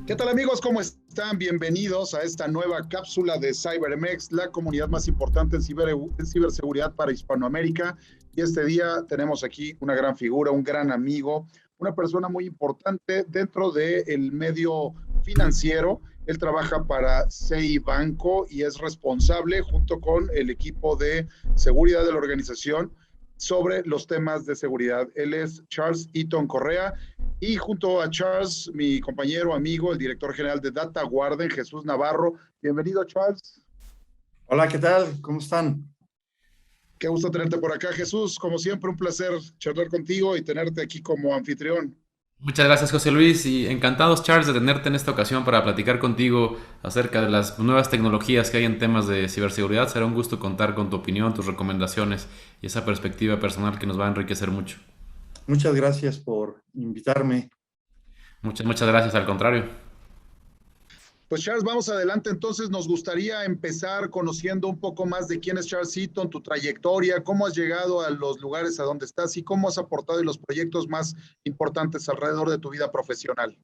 ¿Qué tal amigos? ¿Cómo están? Bienvenidos a esta nueva cápsula de CyberMX, la comunidad más importante en ciberseguridad para Hispanoamérica. Y este día tenemos aquí una gran figura, un gran amigo, una persona muy importante dentro del medio financiero. Él trabaja para CI Banco y es responsable junto con el equipo de seguridad de la organización sobre los temas de seguridad. Él es Charles Eaton Correa. Y junto a Charles, mi compañero, amigo, el director general de Data Guarden, Jesús Navarro. Bienvenido, Charles. Hola, ¿qué tal? ¿Cómo están? Qué gusto tenerte por acá, Jesús. Como siempre, un placer charlar contigo y tenerte aquí como anfitrión. Muchas gracias, José Luis, y encantados, Charles, de tenerte en esta ocasión para platicar contigo acerca de las nuevas tecnologías que hay en temas de ciberseguridad. Será un gusto contar con tu opinión, tus recomendaciones y esa perspectiva personal que nos va a enriquecer mucho. Muchas gracias por invitarme. Muchas gracias, al contrario. Pues Charles, vamos adelante. Entonces nos gustaría empezar conociendo un poco más de quién es Charles Eaton, tu trayectoria, cómo has llegado a los lugares a donde estás y cómo has aportado en los proyectos más importantes alrededor de tu vida profesional.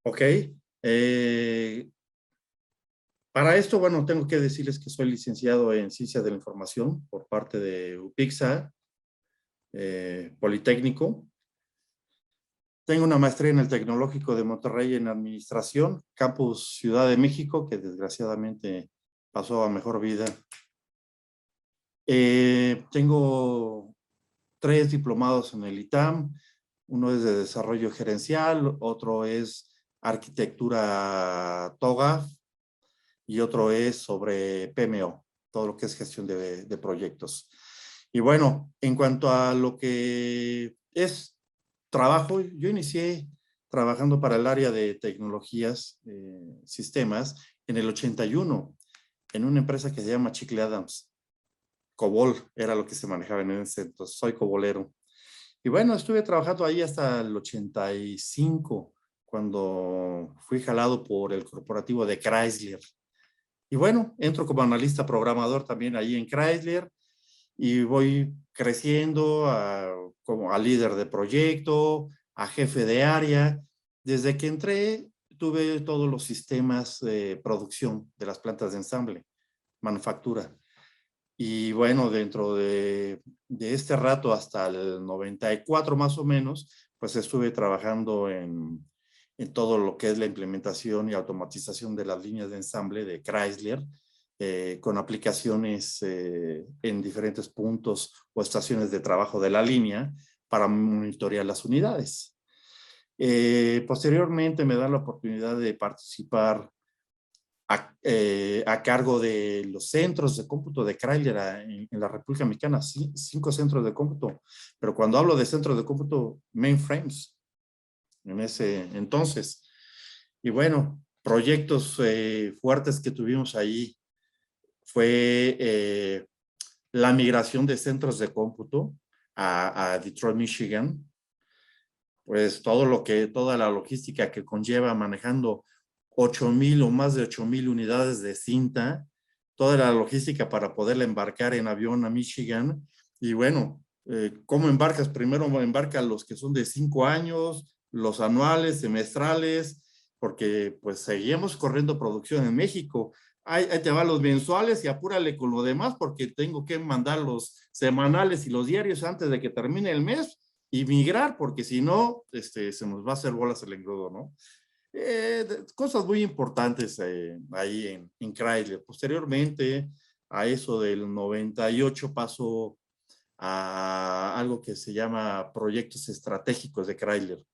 Ok. Para esto, bueno, tengo que decirles que soy licenciado en Ciencia de la Información por parte de UPIXA, Politécnico. Tengo una maestría en el Tecnológico de Monterrey en Administración, Campus Ciudad de México, que desgraciadamente pasó a mejor vida. Tengo 3 diplomados en el ITAM. Uno es de Desarrollo Gerencial, otro es Arquitectura TOGAF y otro es sobre PMO, todo lo que es gestión de proyectos. Y bueno, en cuanto a lo que es trabajo, yo inicié trabajando para el área de tecnologías, sistemas, en el 81, en una empresa que se llama Chicle Adams. COBOL era lo que se manejaba en ese entonces, soy cobolero. Y bueno, estuve trabajando ahí hasta el 85, cuando fui jalado por el corporativo de Chrysler. Y bueno, entro como analista programador también ahí en Chrysler y voy creciendo como a líder de proyecto, a jefe de área. Desde que entré, tuve todos los sistemas de producción de las plantas de ensamble, manufactura. Y bueno, dentro de este rato hasta el 94 más o menos, pues estuve trabajando en todo lo que es la implementación y automatización de las líneas de ensamble de Chrysler, con aplicaciones en diferentes puntos o estaciones de trabajo de la línea para monitorear las unidades. Posteriormente me da la oportunidad de participar a cargo de los centros de cómputo de Chrysler en la República Mexicana, 5 centros de cómputo, pero cuando hablo de centros de cómputo, mainframes, en ese entonces. Y bueno, proyectos fuertes que tuvimos ahí fue la migración de centros de cómputo a Detroit, Michigan, pues toda la logística que conlleva manejando 8,000 o más de 8,000 unidades de cinta, toda la logística para poderla embarcar en avión a Michigan. Y bueno, ¿cómo embarcas? Primero embarca los que son de 5 años, los anuales, semestrales, porque pues seguimos corriendo producción en México. Ahí te van los mensuales y apúrale con lo demás porque tengo que mandar los semanales y los diarios antes de que termine el mes y migrar, porque si no, se nos va a hacer bolas el engrudo, ¿no? Cosas muy importantes ahí en Chrysler. Posteriormente, a eso del 98 paso a algo que se llama proyectos estratégicos de Chrysler.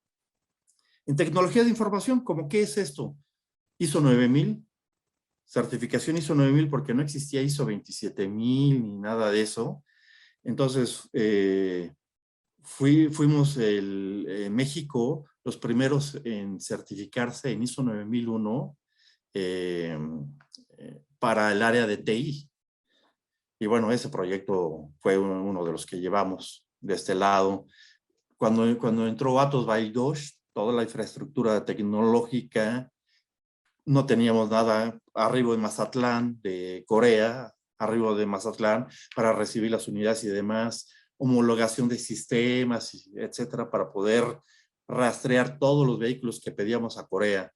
En tecnología de información, ¿cómo qué es esto? ISO 9000, certificación ISO 9000 porque no existía ISO 27000 ni nada de eso. Entonces, fuimos en México los primeros en certificarse en ISO 9001 para el área de TI. Y bueno, ese proyecto fue uno de los que llevamos de este lado. Cuando entró Atos Baidosh, toda la infraestructura tecnológica, no teníamos nada arriba de Mazatlán, de Corea, arriba de Mazatlán, para recibir las unidades y demás, homologación de sistemas, etcétera, para poder rastrear todos los vehículos que pedíamos a Corea.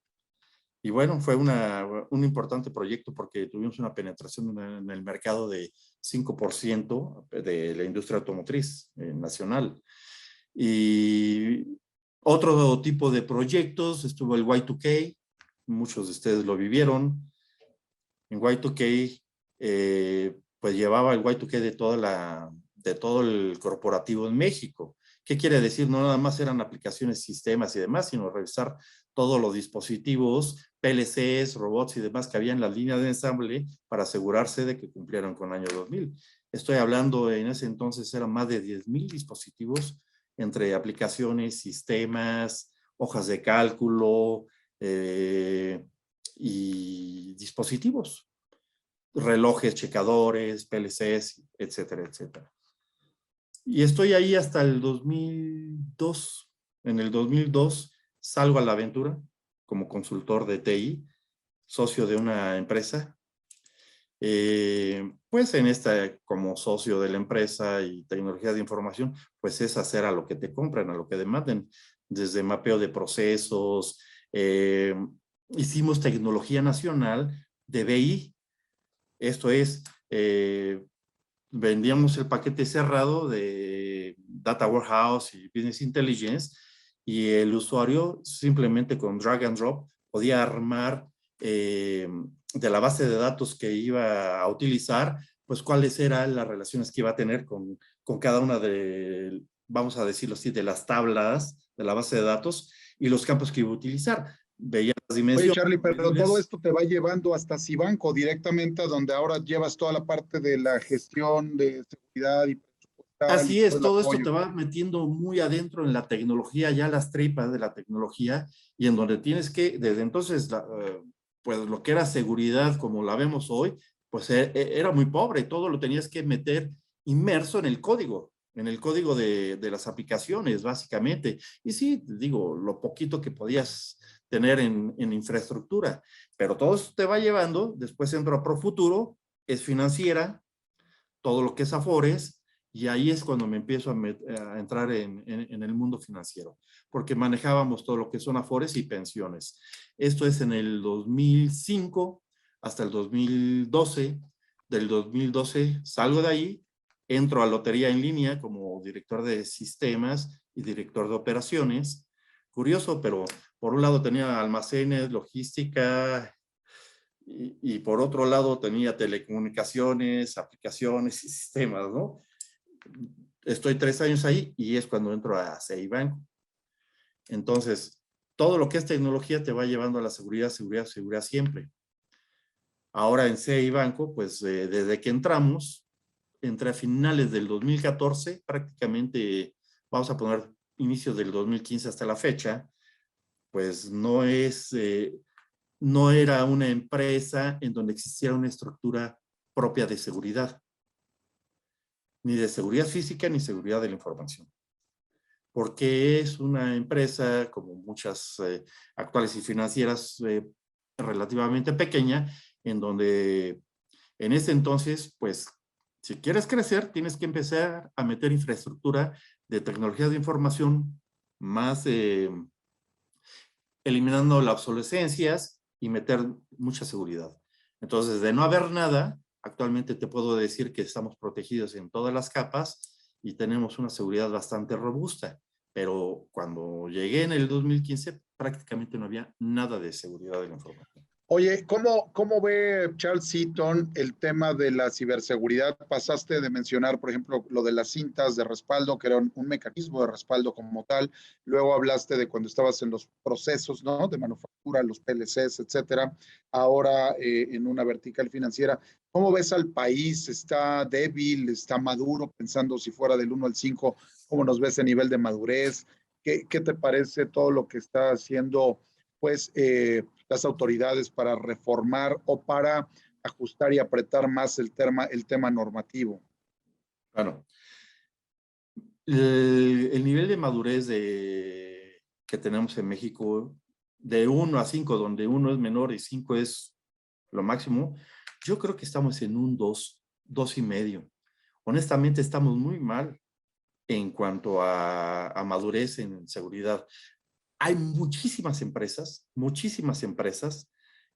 Y bueno, fue un importante proyecto porque tuvimos una penetración en el mercado de 5% de la industria automotriz nacional. Y otro tipo de proyectos, estuvo el Y2K, muchos de ustedes lo vivieron. En Y2K, pues llevaba el Y2K de todo el corporativo en México. ¿Qué quiere decir? No nada más eran aplicaciones, sistemas y demás, sino revisar todos los dispositivos, PLCs, robots y demás que había en la línea de ensamble para asegurarse de que cumplieran con el año 2000. Estoy hablando, en ese entonces eran más de 10,000 dispositivos entre aplicaciones, sistemas, hojas de cálculo y dispositivos, relojes, checadores, PLCs, etcétera, etcétera. Y estoy ahí hasta el 2002. En el 2002 salgo a la aventura como consultor de TI, socio de una empresa. Pues en como socio de la empresa y tecnología de información, pues es hacer a lo que te compran, a lo que demanden, desde mapeo de procesos. Hicimos tecnología nacional de BI. Esto es, vendíamos el paquete cerrado de Data Warehouse y Business Intelligence y el usuario simplemente con drag and drop podía armar de la base de datos que iba a utilizar, pues cuáles eran las relaciones que iba a tener con cada una de, vamos a decirlo así, de las tablas de la base de datos y los campos que iba a utilizar. Veía las Oye, dimensiones. Charlie, pero todo esto te va llevando hasta Cibanco directamente, donde ahora llevas toda la parte de la gestión de seguridad y presupuestal y Así todo es, el todo esto apoyo. te va metiendo muy adentro en la tecnología, ya las tripas de la tecnología, y en donde tienes que, desde entonces, pues lo que era seguridad como la vemos hoy, pues era muy pobre, todo lo tenías que meter inmerso en el código de las aplicaciones, básicamente. Y sí, digo, lo poquito que podías tener en infraestructura, pero todo eso te va llevando, después entro a Profuturo, es financiera, todo lo que es Afores, y ahí es cuando me empiezo a entrar en el mundo financiero, porque manejábamos todo lo que son Afores y pensiones. Esto es en el 2005 hasta el 2012. Del 2012 salgo de ahí, entro a Lotería en Línea como director de sistemas y director de operaciones. Curioso, pero por un lado tenía almacenes, logística, y por otro lado tenía telecomunicaciones, aplicaciones y sistemas, ¿no? Estoy 3 años ahí y es cuando entro a Ceibanco. Entonces, todo lo que es tecnología te va llevando a la seguridad, seguridad, seguridad siempre. Ahora en Ceibanco, pues desde que entré a finales del 2014, prácticamente vamos a poner inicios del 2015 hasta la fecha, pues no era una empresa en donde existiera una estructura propia de seguridad, ni de seguridad física ni seguridad de la información. Porque es una empresa, como muchas actuales y financieras, relativamente pequeña, en donde en ese entonces, pues, si quieres crecer, tienes que empezar a meter infraestructura de tecnologías de información más eliminando las obsolescencias y meter mucha seguridad. Entonces, de no haber nada, actualmente te puedo decir que estamos protegidos en todas las capas y tenemos una seguridad bastante robusta. Pero cuando llegué en el 2015, prácticamente no había nada de seguridad de la información. Oye, ¿cómo ve Charles Seaton el tema de la ciberseguridad? Pasaste de mencionar, por ejemplo, lo de las cintas de respaldo, que era un mecanismo de respaldo como tal. Luego hablaste de cuando estabas en los procesos, ¿no? De manufactura, los PLCs, etcétera. Ahora en una vertical financiera. ¿Cómo ves al país? ¿Está débil? ¿Está maduro? Pensando si fuera del 1 al 5, ¿cómo nos ves a nivel de madurez? ¿Qué te parece todo lo que está haciendo, pues, las autoridades para reformar o para ajustar y apretar más el tema normativo? Claro. El nivel de madurez que tenemos en México, de 1 a 5, donde 1 es menor y 5 es lo máximo, yo creo que estamos en un 2, 2.5. Honestamente, estamos muy mal en cuanto a madurez en seguridad. Hay muchísimas empresas,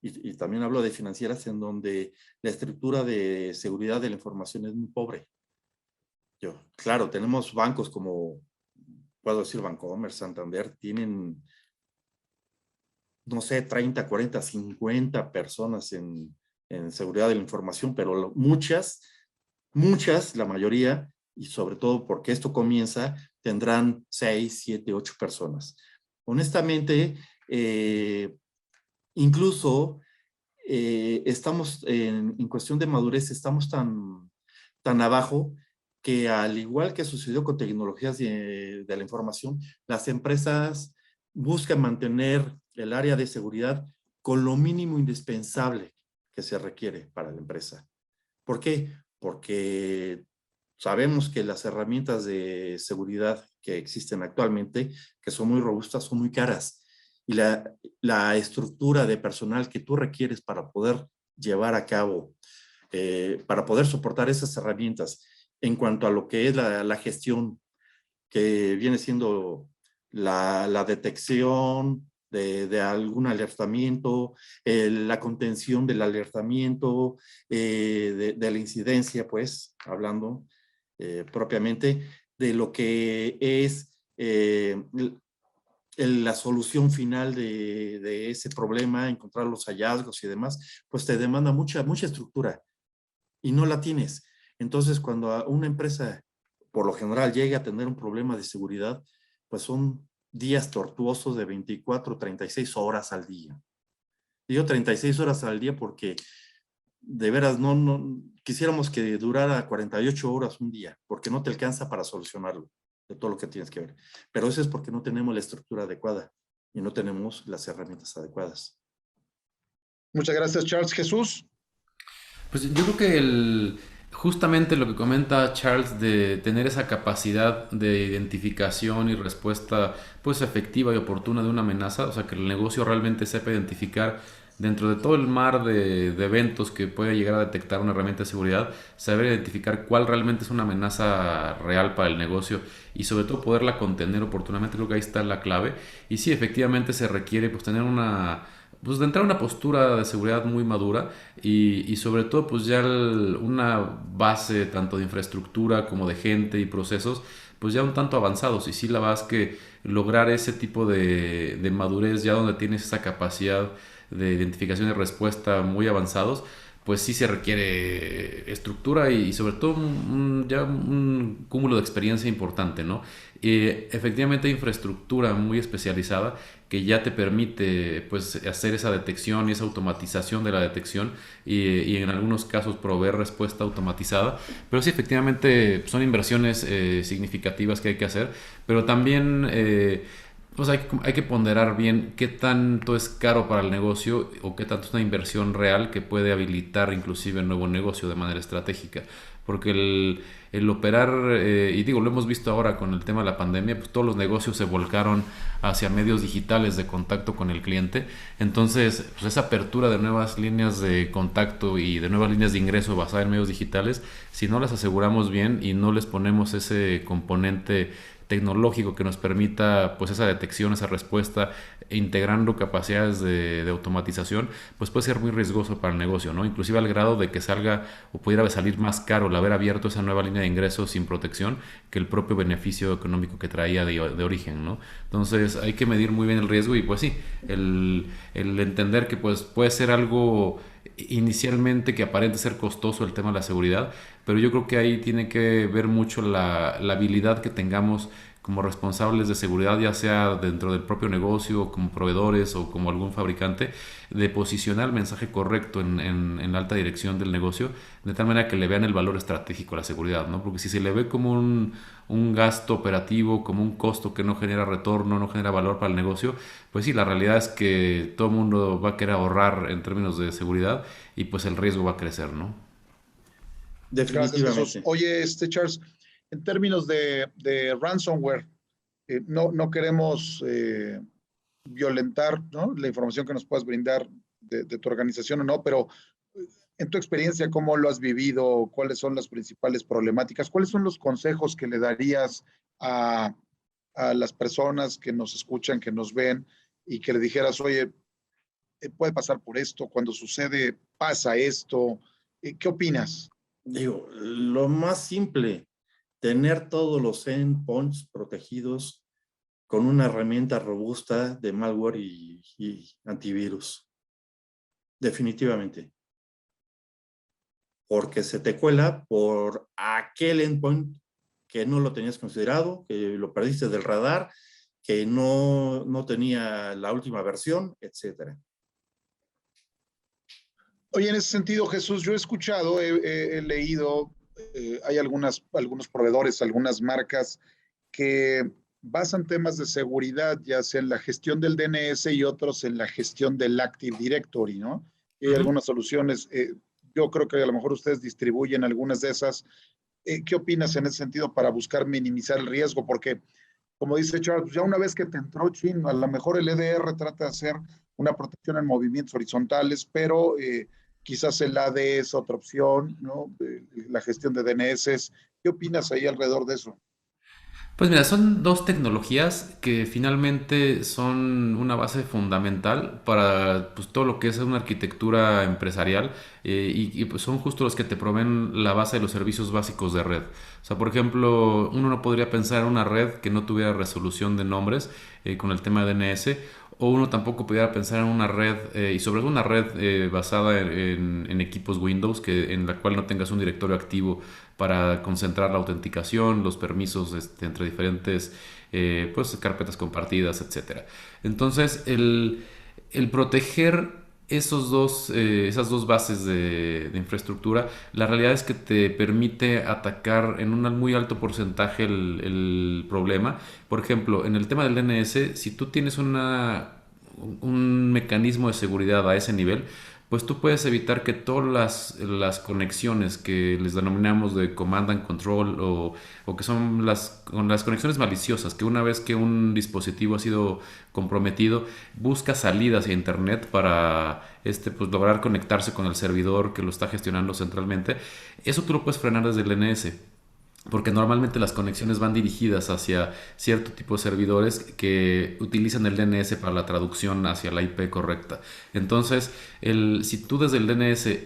y también hablo de financieras, en donde la estructura de seguridad de la información es muy pobre. Claro, tenemos bancos como, puedo decir, Bancomer, Santander, tienen, no sé, 30, 40, 50 personas en seguridad de la información, pero muchas, la mayoría, y sobre todo porque esto comienza, tendrán 6, 7, 8 personas. Honestamente, incluso estamos en cuestión de madurez, estamos tan abajo que, al igual que sucedió con tecnologías de la información, las empresas buscan mantener el área de seguridad con lo mínimo indispensable que se requiere para la empresa. ¿Por qué? Porque sabemos que las herramientas de seguridad que existen actualmente, que son muy robustas, son muy caras. Y la estructura de personal que tú requieres para poder llevar a cabo, para poder soportar esas herramientas en cuanto a lo que es la gestión, que viene siendo la detección de algún alertamiento, la contención del alertamiento, de la incidencia, pues, hablando propiamente de lo que es la solución final de ese problema, encontrar los hallazgos y demás, pues te demanda mucha estructura y no la tienes. Entonces, cuando una empresa, por lo general, llega a tener un problema de seguridad, pues son días tortuosos de 24, 36 horas al día. Digo 36 horas al día porque de veras no quisiéramos que durara 48 horas un día, porque no te alcanza para solucionarlo, de todo lo que tienes que ver. Pero eso es porque no tenemos la estructura adecuada y no tenemos las herramientas adecuadas. Muchas gracias, Charles. Jesús. Pues yo creo que justamente lo que comenta Charles de tener esa capacidad de identificación y respuesta pues efectiva y oportuna de una amenaza, o sea, que el negocio realmente sepa identificar dentro de todo el mar de eventos que puede llegar a detectar una herramienta de seguridad, saber identificar cuál realmente es una amenaza real para el negocio y sobre todo poderla contener oportunamente. Creo que ahí está la clave. Y sí, efectivamente se requiere pues tener pues de entrar a una postura de seguridad muy madura y sobre todo pues ya una base tanto de infraestructura como de gente y procesos pues ya un tanto avanzados. Y sí, la verdad es que lograr ese tipo de madurez ya donde tienes esa capacidad de identificación y respuesta muy avanzados, pues sí se requiere estructura y sobre todo ya un cúmulo de experiencia importante, ¿no? Efectivamente hay infraestructura muy especializada que ya te permite pues hacer esa detección y esa automatización de la detección y en algunos casos proveer respuesta automatizada, pero sí efectivamente son inversiones significativas que hay que hacer, pero también pues hay que ponderar bien qué tanto es caro para el negocio o qué tanto es una inversión real que puede habilitar inclusive el nuevo negocio de manera estratégica. Porque el operar, y digo, lo hemos visto ahora con el tema de la pandemia, pues todos los negocios se volcaron hacia medios digitales de contacto con el cliente. Entonces, pues esa apertura de nuevas líneas de contacto y de nuevas líneas de ingreso basadas en medios digitales, si no las aseguramos bien y no les ponemos ese componente tecnológico que nos permita pues esa detección, esa respuesta, integrando capacidades de automatización, pues puede ser muy riesgoso para el negocio, ¿no? Inclusive al grado de que salga o pudiera salir más caro el haber abierto esa nueva línea de ingresos sin protección que el propio beneficio económico que traía de origen, ¿no? Entonces hay que medir muy bien el riesgo y pues sí, el entender que pues puede ser algo inicialmente que aparente ser costoso el tema de la seguridad, pero yo creo que ahí tiene que ver mucho la habilidad que tengamos como responsables de seguridad, ya sea dentro del propio negocio, como proveedores o como algún fabricante, de posicionar el mensaje correcto en la alta dirección del negocio, de tal manera que le vean el valor estratégico a la seguridad, ¿no? Porque si se le ve como un gasto operativo, como un costo que no genera retorno, no genera valor para el negocio, pues sí, la realidad es que todo el mundo va a querer ahorrar en términos de seguridad y pues el riesgo va a crecer, ¿no? Gracias, Jesús. Definitivamente. Oye, Charles, en términos de ransomware, no queremos violentar, ¿no?, la información que nos puedas brindar de tu organización o no, pero en tu experiencia, ¿cómo lo has vivido? ¿Cuáles son las principales problemáticas? ¿Cuáles son los consejos que le darías a, a las personas que nos escuchan, que nos ven, y que le dijeras, oye, puede pasar por esto, cuando sucede, pasa esto? ¿Qué opinas? Digo, lo más simple, tener todos los endpoints protegidos con una herramienta robusta de malware y antivirus. Definitivamente. Porque se te cuela por aquel endpoint que no lo tenías considerado, que lo perdiste del radar, que no tenía la última versión, etcétera. Oye, en ese sentido, Jesús, yo he escuchado, he leído, hay algunos proveedores, algunas marcas que basan temas de seguridad, ya sea en la gestión del DNS y otros en la gestión del Active Directory, ¿no? Y hay algunas soluciones, yo creo que a lo mejor ustedes distribuyen algunas de esas. ¿Qué opinas en ese sentido para buscar minimizar el riesgo? Porque, como dice Charles, ya una vez que te entró Chin, a lo mejor el EDR trata de hacer una protección en movimientos horizontales, pero quizás el AD es otra opción, ¿no? La gestión de DNS. ¿Qué opinas ahí alrededor de eso? Pues mira, son dos tecnologías que finalmente son una base fundamental para pues, todo lo que es una arquitectura empresarial pues, son justo los que te proveen la base de los servicios básicos de red. O sea, por ejemplo, uno no podría pensar en una red que no tuviera resolución de nombres con el tema de DNS, o uno tampoco pudiera pensar en una red, y sobre todo una red basada en equipos Windows, en la cual no tengas un directorio activo para concentrar la autenticación, los permisos entre diferentes pues, carpetas compartidas, etcétera. Entonces, el proteger esas dos bases de infraestructura, la realidad es que te permite atacar en un muy alto porcentaje el problema. Por ejemplo, en el tema del DNS, si tú tienes un mecanismo de seguridad a ese nivel, pues tú puedes evitar que todas las conexiones que les denominamos de command and control o que son las conexiones maliciosas, que una vez que un dispositivo ha sido comprometido, busca salidas a internet para pues, lograr conectarse con el servidor que lo está gestionando centralmente, eso tú lo puedes frenar desde el DNS. Porque normalmente las conexiones van dirigidas hacia cierto tipo de servidores que utilizan el DNS para la traducción hacia la IP correcta. Entonces, si tú desde el DNS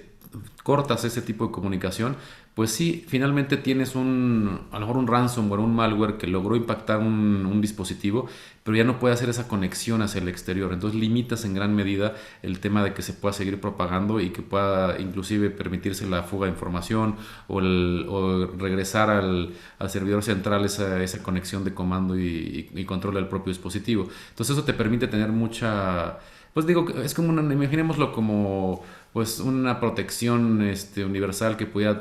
cortas ese tipo de comunicación, pues sí, finalmente tienes a lo mejor un ransomware, un malware que logró impactar un dispositivo, pero ya no puede hacer esa conexión hacia el exterior. Entonces limitas en gran medida el tema de que se pueda seguir propagando y que pueda inclusive permitirse la fuga de información o regresar al servidor central esa conexión de comando y control del propio dispositivo. Entonces eso te permite tener mucha... Pues digo, es como imaginémoslo como pues una protección universal que pueda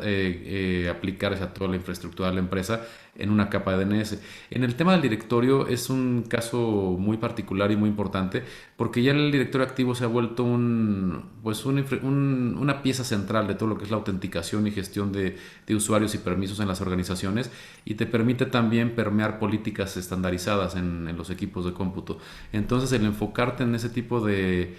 aplicarse a toda la infraestructura de la empresa en una capa de DNS. En el tema del directorio es un caso muy particular y muy importante porque ya el directorio activo se ha vuelto una pieza central de todo lo que es la autenticación y gestión de usuarios y permisos en las organizaciones y te permite también permear políticas estandarizadas en los equipos de cómputo. Entonces el enfocarte en ese tipo de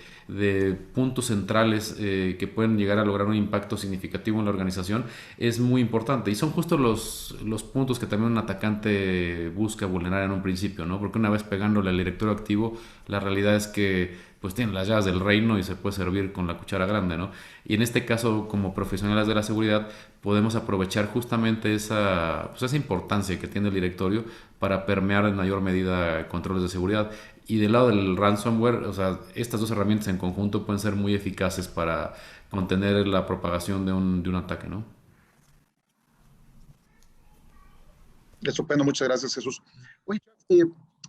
puntos centrales que pueden llegar a lograr un impacto significativo en la organización, es muy importante. Y son justo los puntos que también un atacante busca vulnerar en un principio, ¿no? Porque una vez pegándole al directorio activo, la realidad es que pues tiene las llaves del reino y se puede servir con la cuchara grande, ¿no? Y en este caso, como profesionales de la seguridad, podemos aprovechar justamente esa importancia que tiene el directorio para permear en mayor medida controles de seguridad. Y del lado del ransomware, o sea, estas dos herramientas en conjunto pueden ser muy eficaces para contener la propagación de un ataque, ¿no? Estupendo, muchas gracias, Jesús. Oye,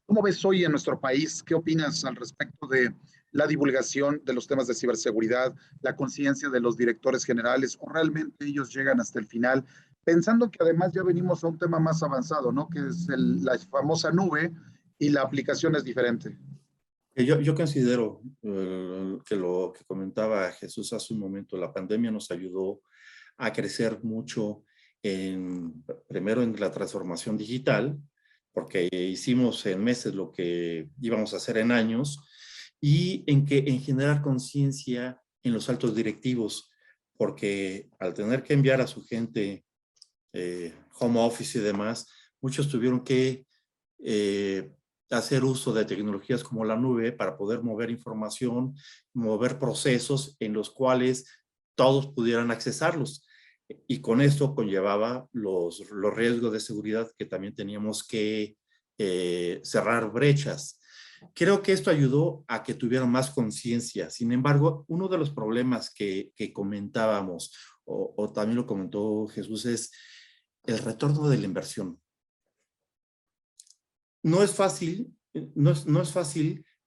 ¿cómo ves hoy en nuestro país? ¿Qué opinas al respecto de la divulgación de los temas de ciberseguridad, la conciencia de los directores generales, o realmente ellos llegan hasta el final, pensando que además ya venimos a un tema más avanzado, ¿no? Que es la famosa nube y la aplicación es diferente. Yo considero que lo que comentaba Jesús hace un momento, la pandemia nos ayudó a crecer mucho primero en la transformación digital, porque hicimos en meses lo que íbamos a hacer en años, y en generar conciencia en los altos directivos, porque al tener que enviar a su gente home office y demás, muchos tuvieron que hacer uso de tecnologías como la nube para poder mover información, mover procesos en los cuales todos pudieran accesarlos. Y con esto conllevaba los riesgos de seguridad que también teníamos que cerrar brechas. Creo que esto ayudó a que tuvieran más conciencia. Sin embargo, uno de los problemas que comentábamos, o también lo comentó Jesús, es el retorno de la inversión. No es fácil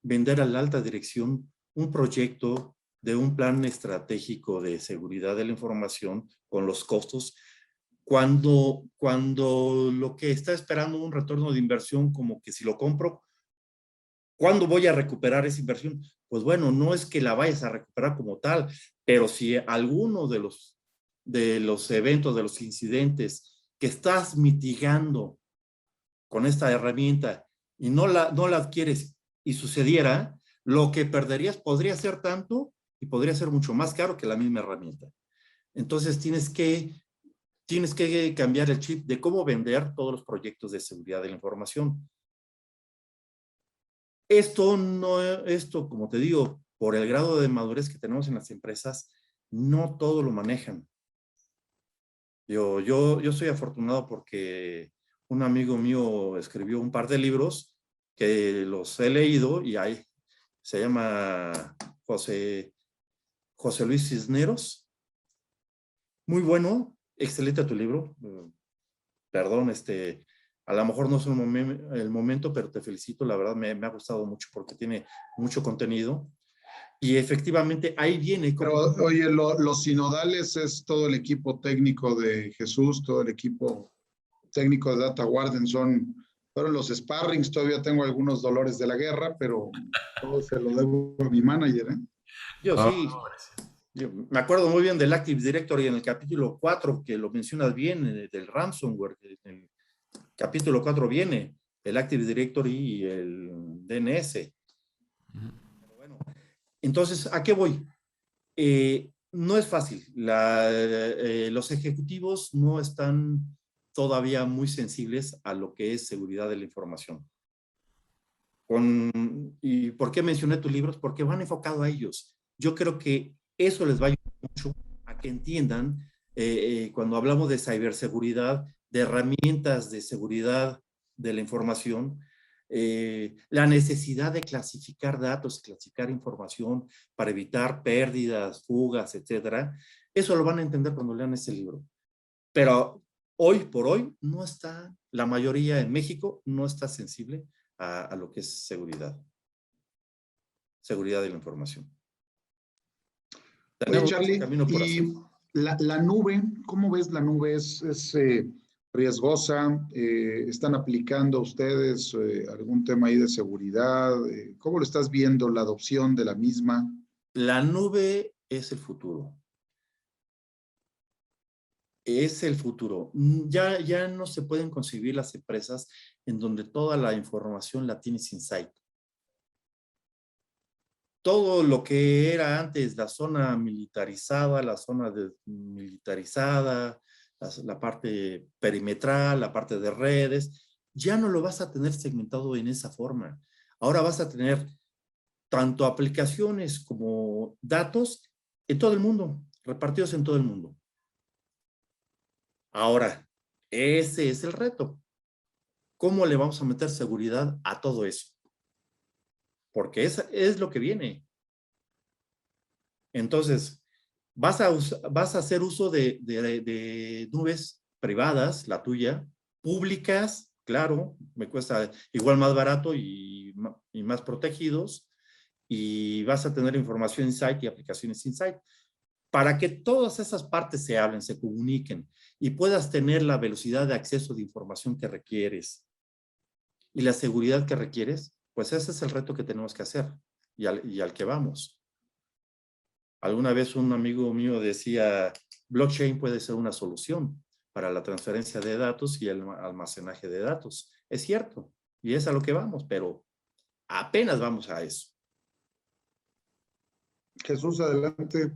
vender a la alta dirección un proyecto de un plan estratégico de seguridad de la información con los costos, cuando lo que está esperando un retorno de inversión, como que si lo compro, ¿cuándo voy a recuperar esa inversión? Pues bueno, no es que la vayas a recuperar como tal, pero si alguno de los eventos, de los incidentes que estás mitigando con esta herramienta y no la adquieres y sucediera, lo que perderías podría ser tanto y podría ser mucho más caro que la misma herramienta. Entonces tienes que cambiar el chip de cómo vender todos los proyectos de seguridad de la información. Esto, como te digo, por el grado de madurez que tenemos en las empresas, no todo lo manejan. Yo soy afortunado porque un amigo mío escribió un par de libros que los he leído y ahí se llama José Luis Cisneros. Muy bueno, excelente tu libro. Perdón, a lo mejor no es el momento, pero te felicito, la verdad me ha gustado mucho porque tiene mucho contenido. Y efectivamente ahí viene. Pero oye, los sinodales es todo el equipo técnico de Jesús, todo el equipo técnico de Data Warden, fueron los sparrings. Todavía tengo algunos dolores de la guerra, pero todo se lo debo a mi manager, ¿eh? Yo sí. Yo me acuerdo muy bien del Active Directory en el capítulo 4, que lo mencionas bien, del ransomware. En el capítulo 4 viene el Active Directory y el DNS. Bueno, entonces, ¿a qué voy? No es fácil. Los ejecutivos no están todavía muy sensibles a lo que es seguridad de la información. ¿Y por qué mencioné tus libros? Porque van enfocados a ellos. Yo creo que eso les va a ayudar mucho a que entiendan, cuando hablamos de ciberseguridad, de herramientas de seguridad de la información, la necesidad de clasificar datos, clasificar información para evitar pérdidas, fugas, etcétera. Eso lo van a entender cuando lean ese libro. Pero hoy por hoy no está, la mayoría en México no está sensible a lo que es seguridad de la información. Oye, Charlie, y la nube, ¿cómo ves la nube? ¿Es riesgosa? ¿Están aplicando ustedes algún tema ahí de seguridad? ¿Cómo lo estás viendo la adopción de la misma? La nube es el futuro. Es el futuro. Ya no se pueden concebir las empresas en donde toda la información la tienes inside. todo lo que era antes la zona militarizada, la zona desmilitarizada, la parte perimetral, la parte de redes, ya no lo vas a tener segmentado en esa forma. Ahora vas a tener tanto aplicaciones como datos en todo el mundo, repartidos en todo el mundo. Ahora, ese es el reto. ¿Cómo le vamos a meter seguridad a todo eso? Porque es lo que viene. Entonces, vas a hacer uso de nubes privadas, la tuya, públicas, claro, me cuesta igual más barato y más protegidos, y vas a tener información Insight y aplicaciones Insight, para que todas esas partes se hablen, se comuniquen, y puedas tener la velocidad de acceso de información que requieres y la seguridad que requieres. Pues ese es el reto que tenemos que hacer y al que vamos. Alguna vez un amigo mío decía, blockchain puede ser una solución para la transferencia de datos y el almacenaje de datos. Es cierto, y es a lo que vamos, pero apenas vamos a eso. Jesús, adelante.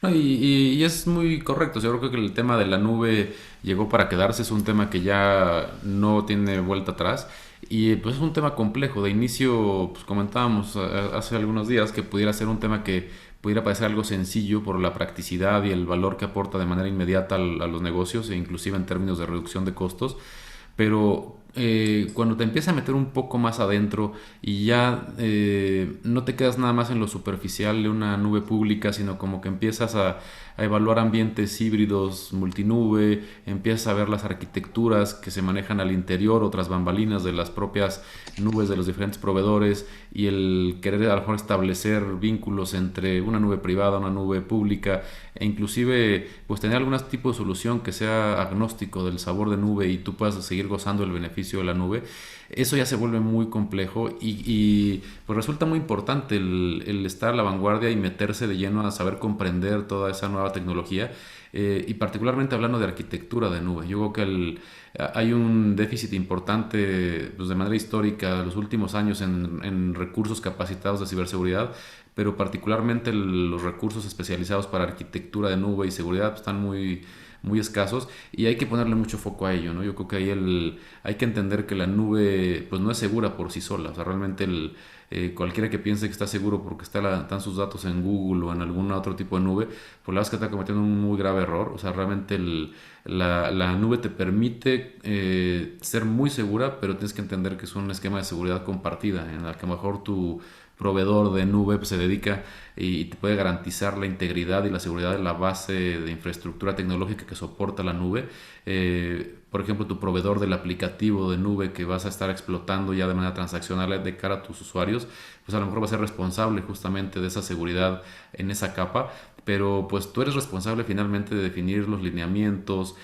No, y es muy correcto. Yo creo que el tema de la nube llegó para quedarse. Es un tema que ya no tiene vuelta atrás. Y pues es un tema complejo. De inicio, pues comentábamos hace algunos días que pudiera ser un tema que pudiera parecer algo sencillo por la practicidad y el valor que aporta de manera inmediata a los negocios e inclusive en términos de reducción de costos. Pero cuando te empiezas a meter un poco más adentro y ya no te quedas nada más en lo superficial de una nube pública, sino como que empiezas a evaluar ambientes híbridos multinube, empiezas a ver las arquitecturas que se manejan al interior, otras bambalinas de las propias nubes de los diferentes proveedores, y el querer a lo mejor establecer vínculos entre una nube privada, una nube pública, e inclusive pues tener algún tipo de solución que sea agnóstico del sabor de nube y tú puedas seguir gozando el beneficio de la nube. Eso ya se vuelve muy complejo y pues resulta muy importante el estar a la vanguardia y meterse de lleno a saber comprender toda esa nueva tecnología, y particularmente hablando de arquitectura de nube. Yo creo que hay un déficit importante pues, de manera histórica en los últimos años en recursos capacitados de ciberseguridad, pero particularmente los recursos especializados para arquitectura de nube y seguridad pues, están muy escasos, y hay que ponerle mucho foco a ello, ¿no? Yo creo que ahí hay que entender que la nube pues no es segura por sí sola. O sea, realmente cualquiera que piense que está seguro porque están sus datos en Google o en algún otro tipo de nube, pues la verdad es que está cometiendo un muy grave error. O sea, realmente la nube te permite ser muy segura, pero tienes que entender que es un esquema de seguridad compartida en la que a lo mejor tu proveedor de nube pues, se dedica y te puede garantizar la integridad y la seguridad de la base de infraestructura tecnológica que soporta la nube. Por ejemplo, tu proveedor del aplicativo de nube que vas a estar explotando ya de manera transaccional de cara a tus usuarios, pues a lo mejor va a ser responsable justamente de esa seguridad en esa capa. Pero pues tú eres responsable finalmente de definir los lineamientos,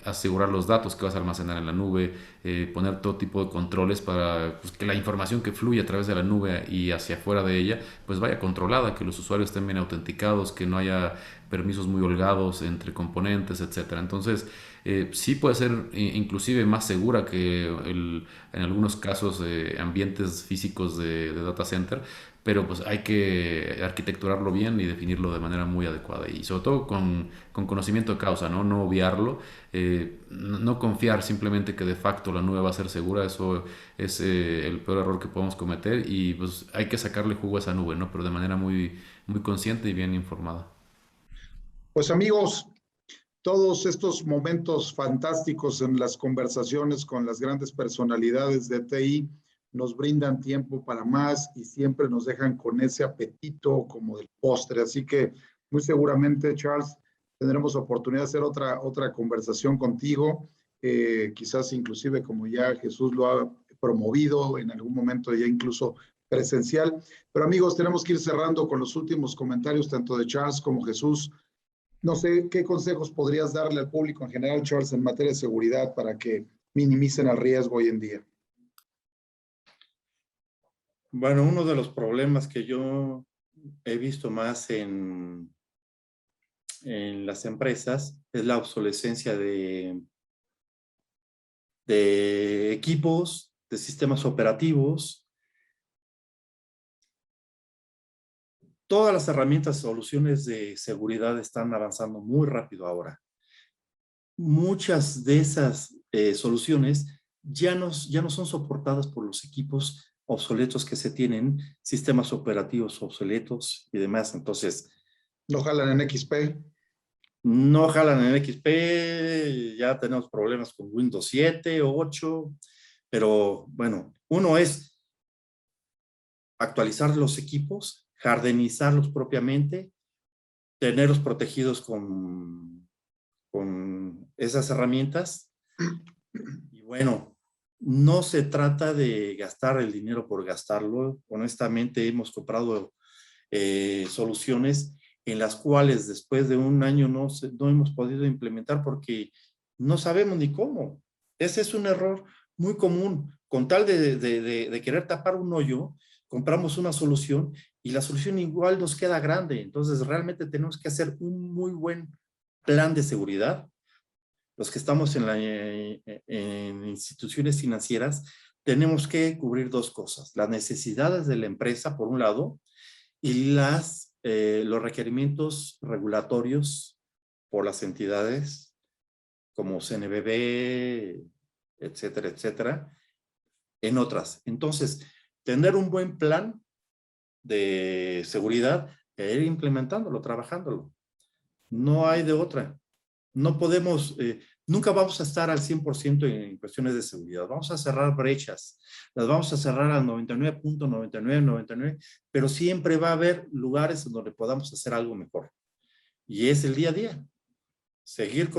asegurar los datos que vas a almacenar en la nube, poner todo tipo de controles para pues, que la información que fluye a través de la nube y hacia afuera de ella pues vaya controlada, que los usuarios estén bien autenticados, que no haya permisos muy holgados entre componentes, etcétera. Entonces sí puede ser inclusive más segura que en algunos casos ambientes físicos de data center, pero pues hay que arquitecturarlo bien y definirlo de manera muy adecuada y sobre todo con conocimiento de causa, ¿no? No obviarlo, no confiar simplemente que de facto la nube va a ser segura. Eso es el peor error que podemos cometer, y pues hay que sacarle jugo a esa nube, ¿no? Pero de manera muy consciente y bien informada. Pues amigos, todos estos momentos fantásticos en las conversaciones con las grandes personalidades de TI nos brindan tiempo para más y siempre nos dejan con ese apetito como del postre. Así que muy seguramente, Charles, tendremos oportunidad de hacer otra conversación contigo, quizás inclusive como ya Jesús lo ha promovido en algún momento ya incluso presencial. Pero amigos, tenemos que ir cerrando con los últimos comentarios tanto de Charles como Jesús. No sé qué consejos podrías darle al público en general, Charles, en materia de seguridad para que minimicen el riesgo hoy en día. Bueno, uno de los problemas que yo he visto más en las empresas es la obsolescencia de equipos, de sistemas operativos, Todas las herramientas, soluciones de seguridad están avanzando muy rápido ahora. Muchas de esas soluciones ya no son soportadas por los equipos obsoletos que se tienen, sistemas operativos obsoletos y demás. Entonces, ¿no jalan en XP? No jalan en XP, ya tenemos problemas con Windows 7, 8, pero bueno, uno es actualizar los equipos, hardenizarlos propiamente, tenerlos protegidos con esas herramientas. Y bueno, no se trata de gastar el dinero por gastarlo. Honestamente, hemos comprado soluciones en las cuales después de un año no hemos podido implementar porque no sabemos ni cómo. Ese es un error muy común. Con tal de querer tapar un hoyo, compramos una solución y la solución igual nos queda grande. Entonces, realmente tenemos que hacer un muy buen plan de seguridad. Los que estamos en instituciones financieras, tenemos que cubrir dos cosas. Las necesidades de la empresa, por un lado, y los requerimientos regulatorios por las entidades como CNBV, etcétera, etcétera, en otras. Entonces, tener un buen plan de seguridad e ir implementándolo, trabajándolo. No hay de otra. No podemos, nunca vamos a estar al 100% en cuestiones de seguridad. Vamos a cerrar brechas, las vamos a cerrar al 99.9999, pero siempre va a haber lugares en donde podamos hacer algo mejor. Y es el día a día. Seguir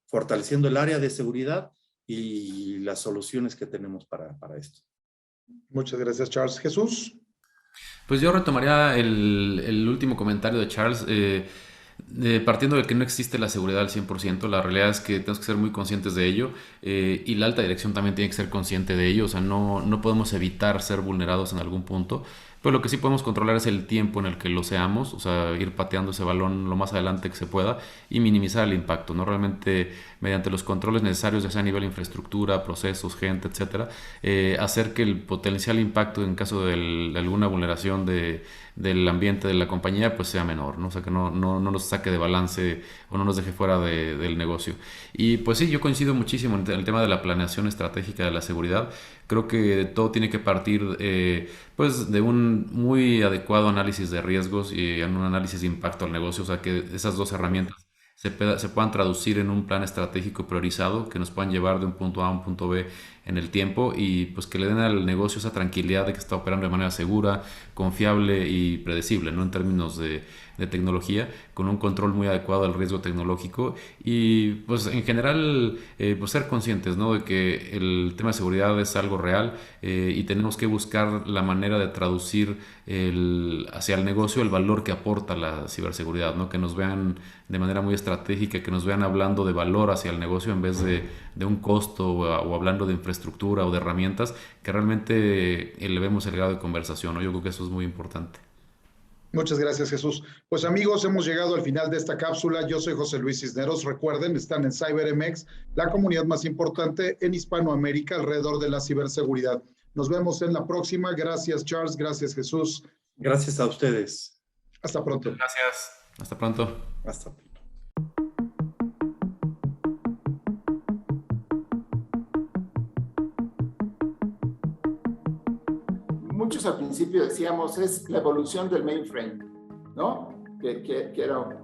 fortaleciendo el área de seguridad y las soluciones que tenemos para esto. Muchas gracias, Charles. Jesús. Pues yo retomaría el último comentario de Charles. Partiendo de que no existe la seguridad al 100%, la realidad es que tenemos que ser muy conscientes de ello, y la alta dirección también tiene que ser consciente de ello. O sea, no podemos evitar ser vulnerados en algún punto, pero lo que sí podemos controlar es el tiempo en el que lo seamos, o sea, ir pateando ese balón lo más adelante que se pueda y minimizar el impacto, ¿no? Realmente mediante los controles necesarios, ya sea a nivel de infraestructura, procesos, gente, etcétera, hacer que el potencial impacto en caso de alguna vulneración del ambiente de la compañía pues sea menor, ¿no? O sea, que no nos saque de balance o no nos deje fuera del negocio. Y pues sí, yo coincido muchísimo en el tema de la planeación estratégica de la seguridad. Creo que todo tiene que partir pues de un muy adecuado análisis de riesgos y un análisis de impacto al negocio. O sea, que esas dos herramientas se puedan traducir en un plan estratégico priorizado que nos puedan llevar de un punto A a un punto B en el tiempo, y pues que le den al negocio esa tranquilidad de que está operando de manera segura, confiable y predecible, ¿no? En términos de tecnología, con un control muy adecuado del riesgo tecnológico y pues en general pues ser conscientes, ¿no? De que el tema de seguridad es algo real, y tenemos que buscar la manera de traducir hacia el negocio el valor que aporta la ciberseguridad, ¿no? Que nos vean de manera muy estratégica, que nos vean hablando de valor hacia el negocio en vez de un costo o hablando de infraestructura o de herramientas, que realmente elevemos el grado de conversación, ¿no? Yo creo que eso es muy importante. Muchas gracias, Jesús. Pues amigos, hemos llegado al final de esta cápsula. Yo soy José Luis Cisneros. Recuerden, están en CyberMX, la comunidad más importante en Hispanoamérica alrededor de la ciberseguridad. Nos vemos en la próxima. Gracias, Charles. Gracias, Jesús. Gracias a ustedes. Hasta pronto. Gracias. Hasta pronto. Hasta pronto. Muchos al principio decíamos es la evolución del mainframe, ¿no?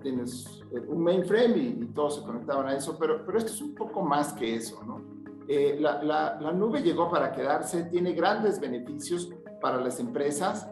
Tienes un mainframe y todos se conectaban a eso, pero esto es un poco más que eso, ¿no? La nube llegó para quedarse, tiene grandes beneficios para las empresas,